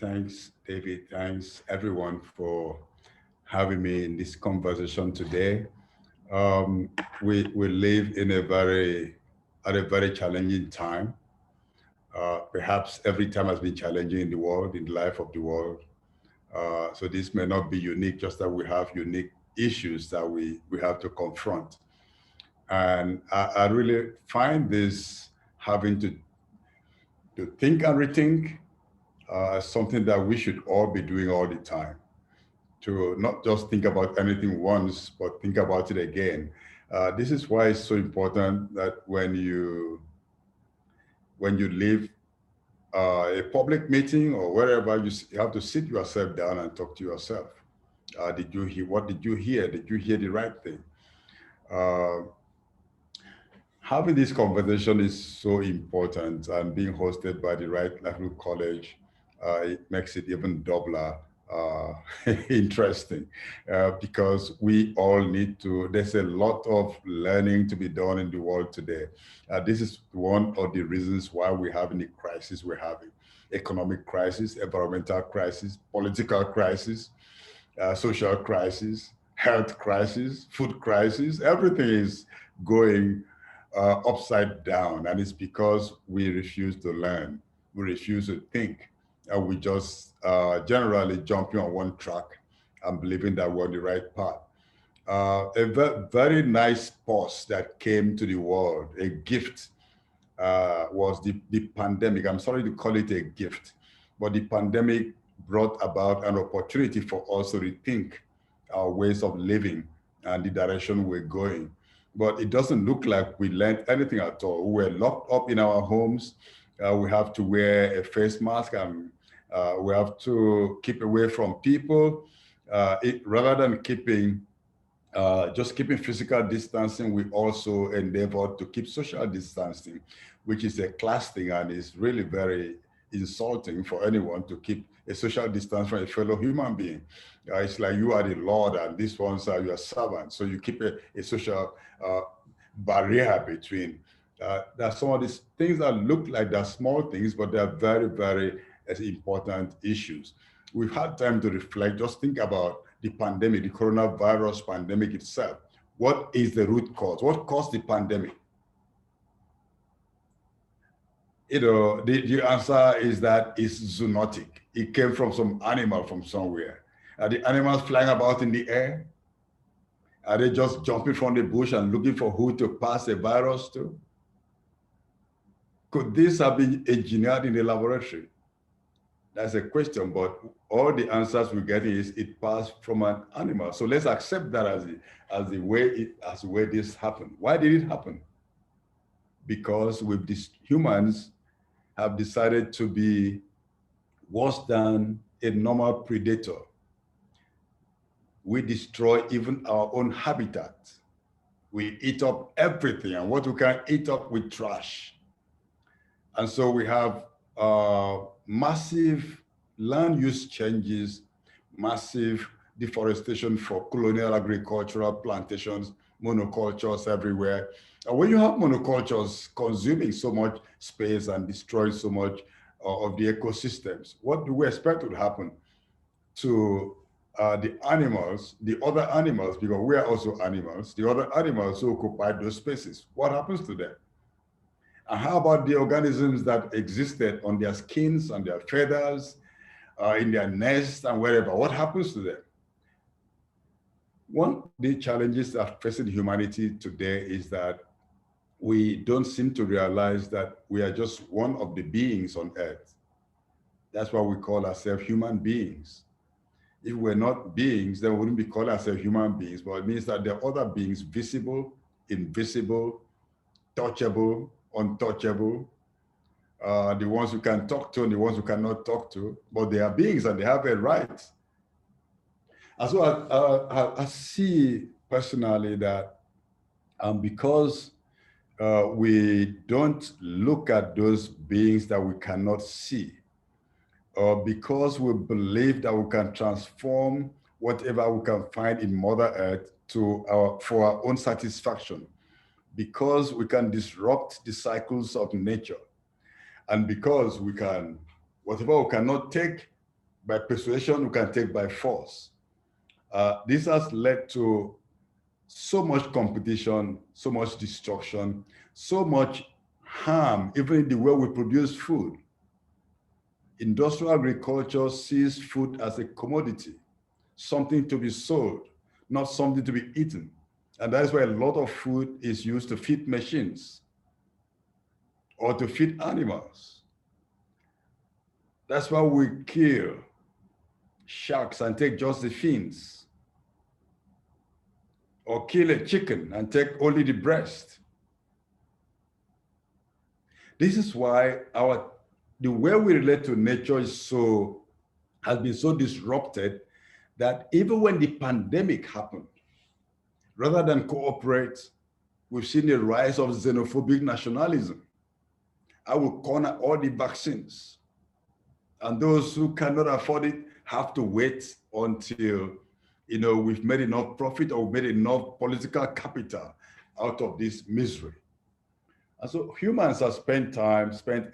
Thanks, David. Thanks, everyone, for having me in this conversation today. Um, we live in at a very challenging time. Perhaps every time has been challenging in the world, in the life of the world. So this may not be unique, just that we have unique issues that we have to confront. And I really find this having to think and rethink something that we should all be doing all the time, to not just think about anything once, but think about it again. This is why it's so important that when you leave a public meeting or wherever, you have to sit yourself down and talk to yourself. Did you hear? What did you hear? Did you hear the right thing? Uh, Having this conversation is so important, and being hosted by the Right Livelihood College, it makes it even doubler uh, interesting because we all need to, there's a lot of learning to be done in the world today. This is one of the reasons why we're having the crisis we're having: economic crisis, environmental crisis, political crisis, social crisis, health crisis, food crisis. Everything is going upside down, and it's because we refuse to learn, we refuse to think, and we just generally jumping on one track and believing that we're on the right path. Very nice pause that came to the world, a gift, was the pandemic. I'm sorry to call it a gift, but the pandemic brought about an opportunity for us to rethink our ways of living and the direction we're going. But it doesn't look like we learned anything at all. We're locked up in our homes. We have to wear a face mask, and we have to keep away from people. Rather than just keeping physical distancing, we also endeavor to keep social distancing, which is a class thing, and is really very insulting for anyone to keep a social distance from a fellow human being. It's like you are the Lord and these ones are your servants. So you keep a social barrier between. There are some of these things that look like they're small things, but they're very, very important issues. We've had time to reflect, just think about the pandemic, the coronavirus pandemic itself. What is the root cause? What caused the pandemic? The answer is that it's zoonotic. It came from some animal from somewhere. Are the animals flying about in the air? Are they just jumping from the bush and looking for who to pass a virus to? Could this have been engineered in the laboratory? That's a question, but all the answers we're getting is it passed from an animal. So let's accept that as the way this happened. Why did it happen? Because humans have decided to be worse than a normal predator. We destroy even our own habitat. We eat up everything, and what we can eat up, we trash. And so we have massive land use changes, massive deforestation for colonial agricultural plantations, monocultures everywhere. And when you have monocultures consuming so much space and destroying so much of the ecosystems, what do we expect would happen to the animals, the other animals, because we are also animals, the other animals who occupy those spaces? What happens to them? And how about the organisms that existed on their skins, on their feathers, in their nests and wherever? What happens to them? One of the challenges that facing humanity today is that we don't seem to realize that we are just one of the beings on earth. That's why we call ourselves human beings. If we're not beings, then we wouldn't be calling ourselves human beings, but it means that there are other beings, visible, invisible, touchable, untouchable, the ones who can talk to and the ones who cannot talk to, but they are beings and they have a right. And so I see personally that because we don't look at those beings that we cannot see, or because we believe that we can transform whatever we can find in Mother Earth for our own satisfaction, because we can disrupt the cycles of nature, and because we can Whatever we cannot take by persuasion, we can take by force. This has led to so much competition, so much destruction, so much harm, even in the way we produce food. Industrial agriculture sees food as a commodity, something to be sold, not something to be eaten. And that is why a lot of food is used to feed machines or to feed animals. That's why we kill sharks and take just the fins, or kill a chicken and take only the breast. This is why the way we relate to nature has been so disrupted that even when the pandemic happened, rather than cooperate, we've seen a rise of xenophobic nationalism. I will corner all the vaccines. And those who cannot afford it have to wait until we've made enough profit or we've made enough political capital out of this misery. And so humans have spent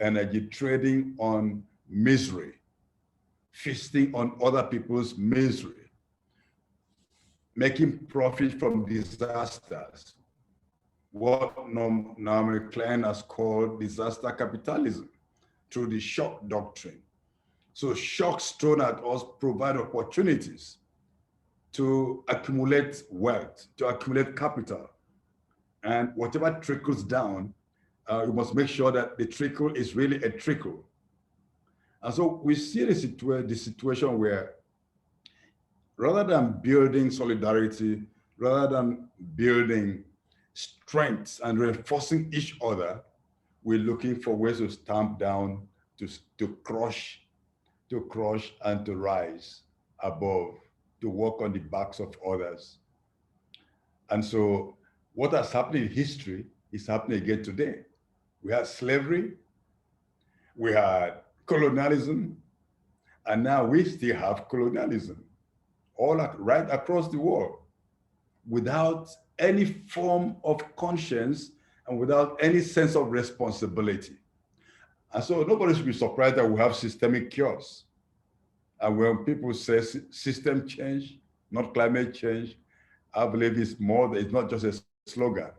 energy trading on misery, feasting on other people's misery, making profit from disasters, what Nnimmo Klein has called disaster capitalism, through the shock doctrine. So shocks thrown at us provide opportunities to accumulate wealth, to accumulate capital. And whatever trickles down, you must make sure that the trickle is really a trickle. And so we see the situation where rather than building solidarity, rather than building strengths and reinforcing each other, we're looking for ways to stamp down, to crush and to rise above, to walk on the backs of others. And so what has happened in history is happening again today. We had slavery, we had colonialism, and now we still have colonialism right across the world, without any form of conscience and without any sense of responsibility. And so nobody should be surprised that we have systemic cures. And when people say system change, not climate change, I believe it's not just a slogan.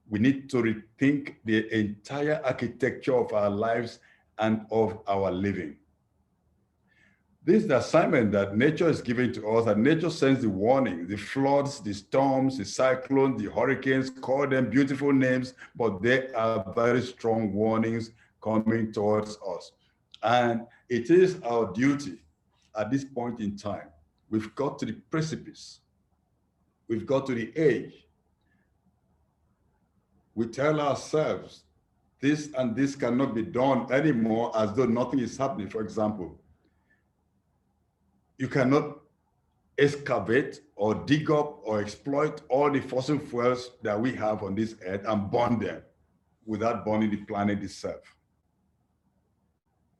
We need to rethink the entire architecture of our lives and of our living. This is the assignment that nature is giving to us, and nature sends the warning, the floods, the storms, the cyclones, the hurricanes, call them beautiful names, but they are very strong warnings coming towards us. And it is our duty at this point in time. We've got to the precipice. We've got to the edge. We tell ourselves, this and this cannot be done anymore, as though nothing is happening. For example, you cannot excavate or dig up or exploit all the fossil fuels that we have on this earth and burn them without burning the planet itself.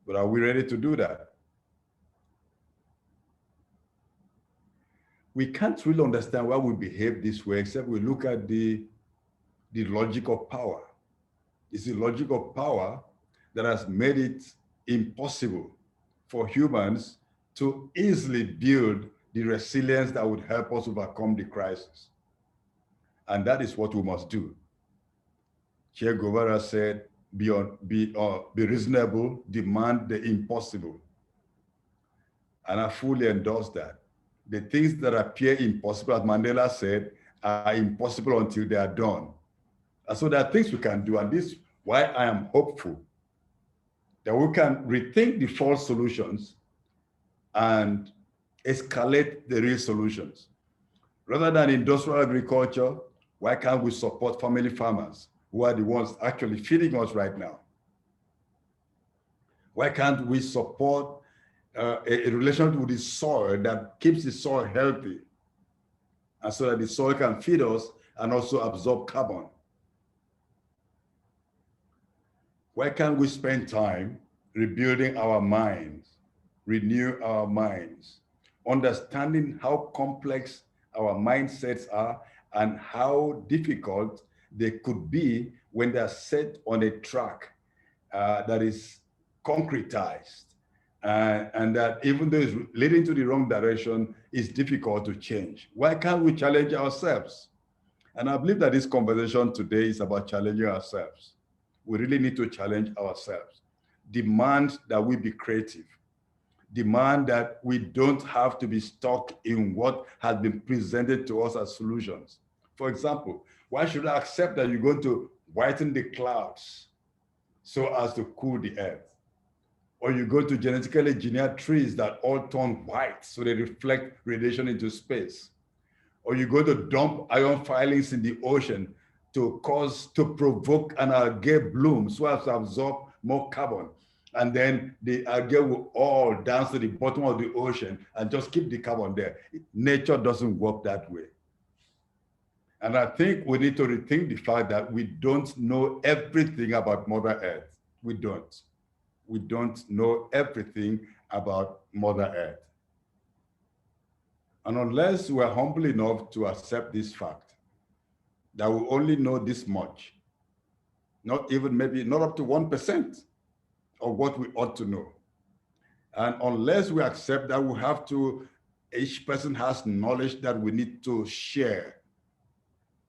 But are we ready to do that? We can't really understand why we behave this way, except we look at the logic of power. It's the logic of power that has made it impossible for humans to easily build the resilience that would help us overcome the crisis. And that is what we must do. Che Guevara said, be reasonable, demand the impossible. And I fully endorse that. The things that appear impossible, as Mandela said, are impossible until they are done. And so there are things we can do, and this is why I am hopeful that we can rethink the false solutions and escalate the real solutions. Rather than industrial agriculture, why can't we support family farmers who are the ones actually feeding us right now? Why can't we support a relationship with the soil that keeps the soil healthy, and so that the soil can feed us and also absorb carbon? Why can't we spend time rebuilding our minds, renew our minds, understanding how complex our mindsets are and how difficult they could be when they're set on a track that is concretized, and that even though it's leading to the wrong direction, it's difficult to change. Why can't we challenge ourselves? And I believe that this conversation today is about challenging ourselves. We really need to challenge ourselves. Demand that we be creative. Demand that we don't have to be stuck in what has been presented to us as solutions. For example, why should I accept that you're going to whiten the clouds so as to cool the earth? Or you go to genetically engineered trees that all turn white so they reflect radiation into space. Or you go to dump iron filings in the ocean to provoke an algae bloom so as to absorb more carbon. And then the algae will all dance to the bottom of the ocean and just keep the carbon there. Nature doesn't work that way. And I think we need to rethink the fact that we don't know everything about Mother Earth. We don't. We don't know everything about Mother Earth. And unless we're humble enough to accept this fact, that we only know this much, not even maybe not up to 1% of what we ought to know. And unless we accept that we have to, each person has knowledge that we need to share,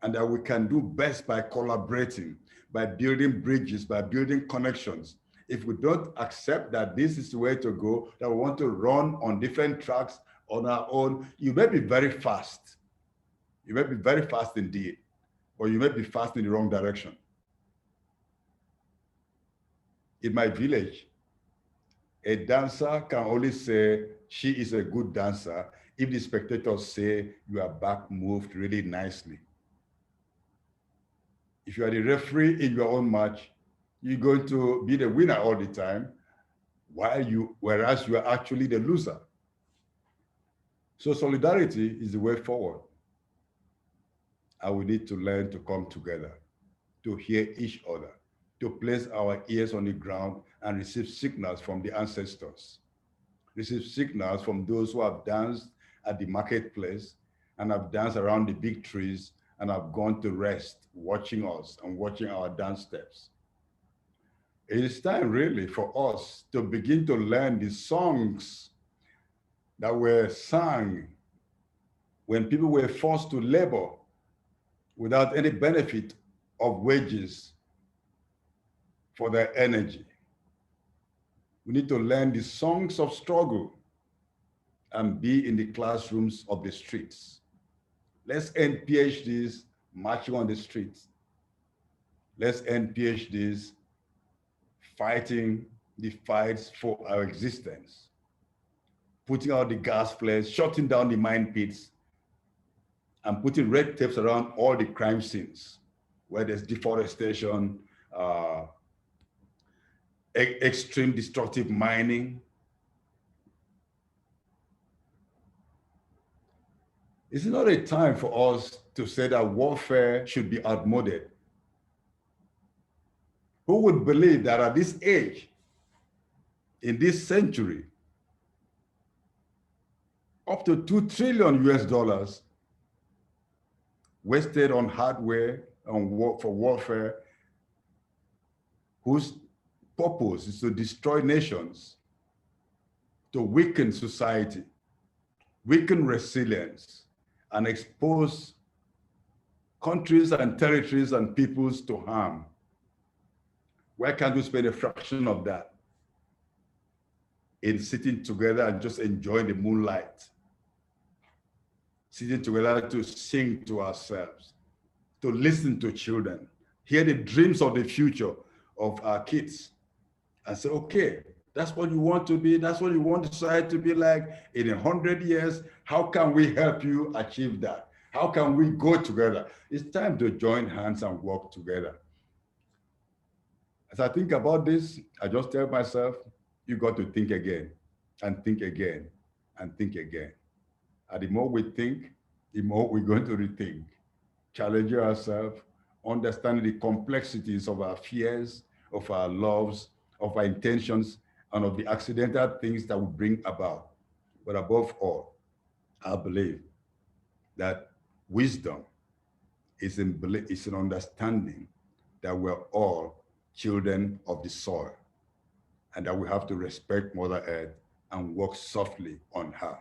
and that we can do best by collaborating, by building bridges, by building connections. If we don't accept that this is the way to go, that we want to run on different tracks on our own, you may be very fast. You may be very fast indeed, or you may be fast in the wrong direction. In my village, a dancer can only say she is a good dancer if the spectators say you are back moved really nicely. If you are the referee in your own match, you're going to be the winner all the time, whereas you are actually the loser. So solidarity is the way forward. And we need to learn to come together, to hear each other, to place our ears on the ground and receive signals from the ancestors. Receive signals from those who have danced at the marketplace and have danced around the big trees and have gone to rest, watching us and watching our dance steps. It is time really for us to begin to learn the songs that were sung when people were forced to labor without any benefit of wages for their energy. We need to learn the songs of struggle and be in the classrooms of the streets. Let's end PhDs marching on the streets. Let's end PhDs fighting the fights for our existence, putting out the gas flares, shutting down the mine pits, and putting red tapes around all the crime scenes where there's deforestation, extreme destructive mining. It's not a time for us to say that warfare should be outmoded. Who would believe that at this age, in this century, up to $2 trillion US wasted on hardware for warfare, whose purpose is to destroy nations, to weaken society, weaken resilience, and expose countries and territories and peoples to harm. Why can't we spend a fraction of that in sitting together and just enjoying the moonlight? Sitting together to sing to ourselves, to listen to children, hear the dreams of the future of our kids, and say, okay, that's what you want to be, that's what you want society to be like in 100 years. How can we help you achieve that? How can we go together? It's time to join hands and work together. As I think about this, I just tell myself, you got to think again and think again and think again. And the more we think, the more we're going to rethink, challenging ourselves, understanding the complexities of our fears, of our loves, of our intentions, and of the accidental things that we bring about. But above all, I believe that wisdom is an understanding that we're all children of the soil. and that we have to respect Mother Earth and work softly on her.